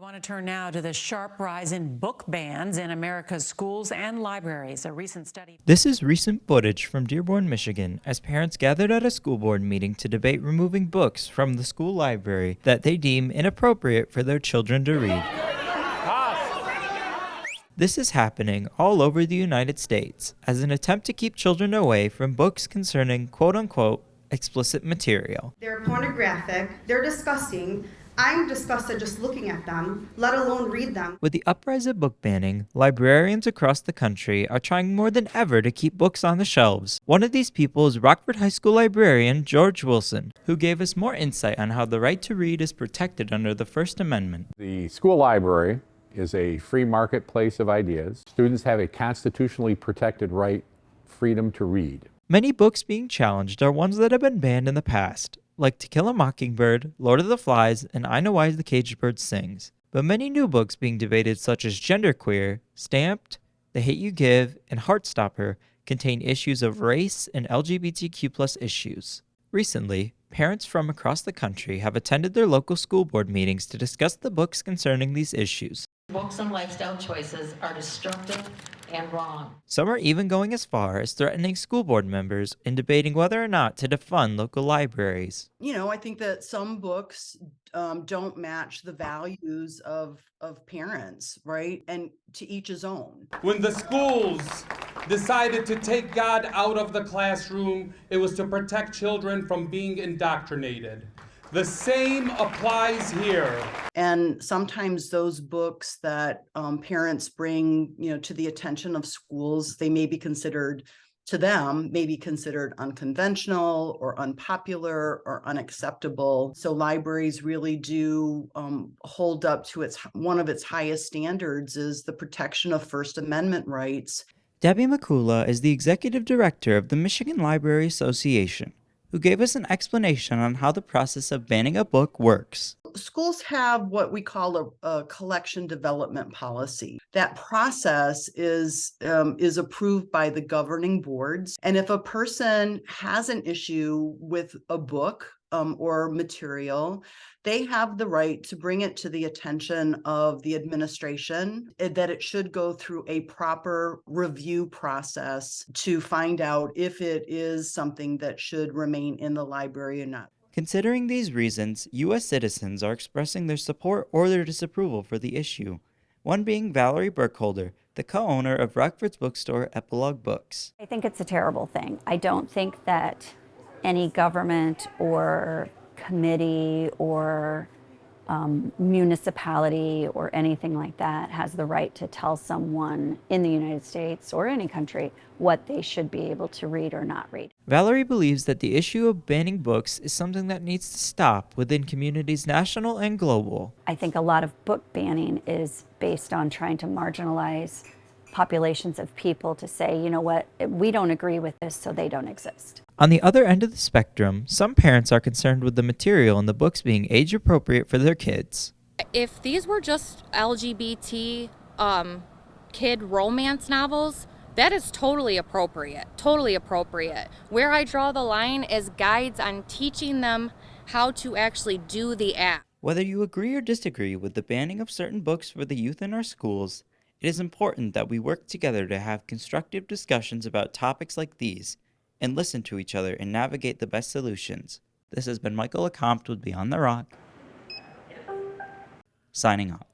want to turn now to the sharp rise in book bans in America's schools and libraries. A recent study. This is recent footage from Dearborn, Michigan, as parents gathered at a school board meeting to debate removing books from the school library that they deem inappropriate for their children to read. This is happening all over the United States as an attempt to keep children away from books concerning quote-unquote explicit material. They're pornographic, they're disgusting. I'm disgusted just looking at them, let alone read them. With the uprise of book banning, librarians across the country are trying more than ever to keep books on the shelves. One of these people is Rockford High School librarian George Wilson, who gave us more insight on how the right to read is protected under the First Amendment. The school library is a free marketplace of ideas. Students have a constitutionally protected right, freedom to read. Many books being challenged are ones that have been banned in the past, like To Kill a Mockingbird, Lord of the Flies, and I Know Why the Caged Bird Sings. But many new books being debated, such as Genderqueer, Stamped, The Hate You Give, and Heartstopper, contain issues of race and LGBTQ+ issues. Recently, parents from across the country have attended their local school board meetings to discuss the books concerning these issues. Books and lifestyle choices are destructive and wrong. Some are even going as far as threatening school board members in debating whether or not to defund local libraries. You know, I think that some books don't match the values of parents, right? And to each his own. When the schools decided to take God out of the classroom, it was to protect children from being indoctrinated. The same applies here. And sometimes those books that parents bring, to the attention of schools, they may be considered, to them, may be considered unconventional or unpopular or unacceptable. So libraries really do hold up to one of its highest standards is the protection of First Amendment rights. Debbie McCullough is the executive director of the Michigan Library Association, who gave us an explanation on how the process of banning a book works. Schools have what we call a collection development policy. That process is approved by the governing boards. And if a person has an issue with a book or material, they have the right to bring it to the attention of the administration, that it should go through a proper review process to find out if it is something that should remain in the library or not. Considering these reasons, U.S. citizens are expressing their support or their disapproval for the issue, one being Valerie Burkholder, the co-owner of Rockford's bookstore Epilogue Books. I think it's a terrible thing. I don't think that any government or committee or municipality or anything like that has the right to tell someone in the United States or any country what they should be able to read or not read. Valerie believes that the issue of banning books is something that needs to stop within communities national and global. I think a lot of book banning is based on trying to marginalize populations of people to say, you know what, we don't agree with this, so they don't exist. On the other end of the spectrum, some parents are concerned with the material in the books being age appropriate for their kids. If these were just LGBT kid romance novels, that is totally appropriate, totally appropriate. Where I draw the line is guides on teaching them how to actually do the act. Whether you agree or disagree with the banning of certain books for the youth in our schools, it is important that we work together to have constructive discussions about topics like these and listen to each other and navigate the best solutions. This has been Michael LeCompte with Beyond the Rock, signing off.